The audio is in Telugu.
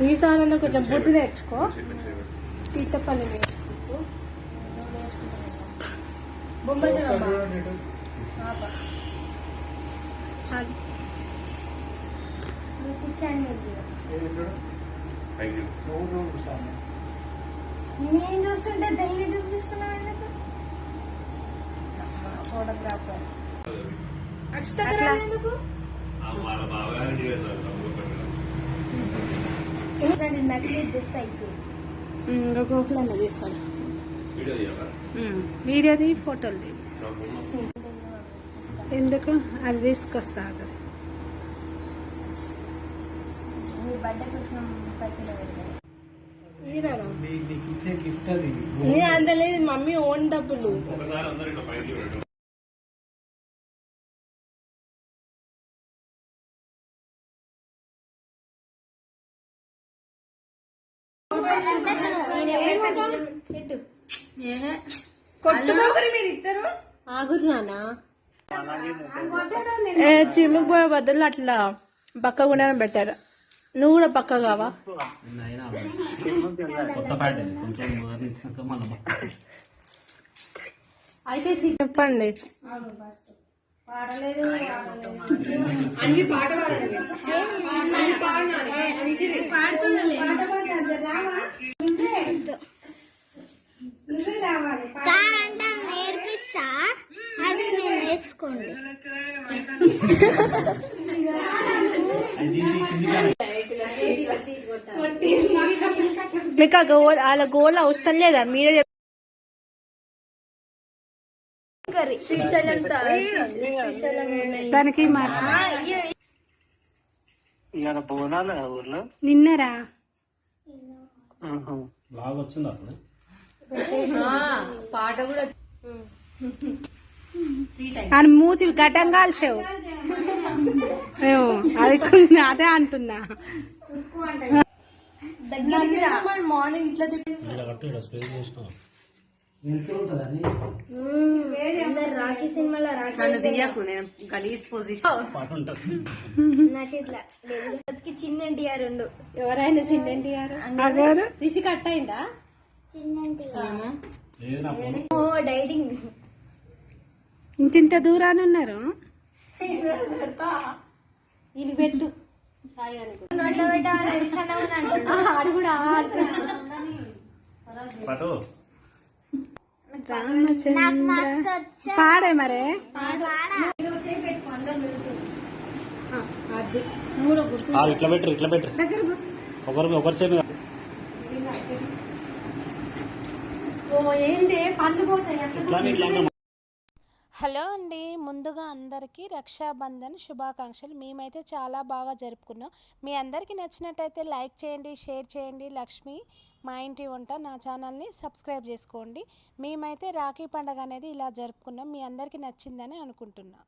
ఈసారి కొంచెం బుద్ధి తెచ్చుకో. తీటపల్లి వేసుకుంటూ బొమ్మలు నేను చూస్తుంటే దయ్యి చూపిస్తున్నా ఫోటోగ్రాఫర్ ఎందుకు నకిలీ దిస్ అయిపోయింది. గోకులన్న తీస్తాడు వీడియోది ఫోటోలు ఎందుకు అది తీసుకొస్తా. మీ బర్త్డేకి వచ్చిన పైసలు అందలేదు మమ్మీ ఓన్ డబ్బులు. చిమ్ముకు పోయే బదులు అట్లా పక్క గుండె పెట్టారు. నువ్వు కూడా పక్క కావా? అయితే చెప్పండి. అన్ని పాట నేర్పిస్తా, అది నేను నేర్చుకోండి. మీకు వాళ్ళ గోల్ అవసరం లేదా? మీరే దానికి నిన్నరా పాట కూడా అని మూతి ఘటం కాల్చావు. అదే అంటున్నా. మార్నింగ్ ఇట్లా రాఖీ సినిమాలో చిన్న ఎన్టీఆర్ ఉండు. ఎవరైనా చిన్న ఎన్టీఆర్ రిషి కట్ అయిందా? డైటింగ్ ఇంత దూరాన్ని ఉన్నారు. ఇది పెట్టు ఆడు కూడా పాడే మరే ఇట్లా పెట్టరు ఇట్లా పెట్టరు ఒకరి చేతి హలో అండి, ముందుగా అందరికీ రక్షాబంధన్ శుభాకాంక్షలు. మేమైతే చాలా బాగా జరుపుకున్నాం. మీ అందరికీ నచ్చినట్టయితే లైక్ చేయండి, షేర్ చేయండి. లక్ష్మి మా ఇంటి వంట నా ఛానల్ని సబ్స్క్రైబ్ చేసుకోండి. మేమైతే రాఖీ పండుగ అనేది ఇలా జరుపుకున్నాం. మీ అందరికీ నచ్చిందని అనుకుంటున్నా.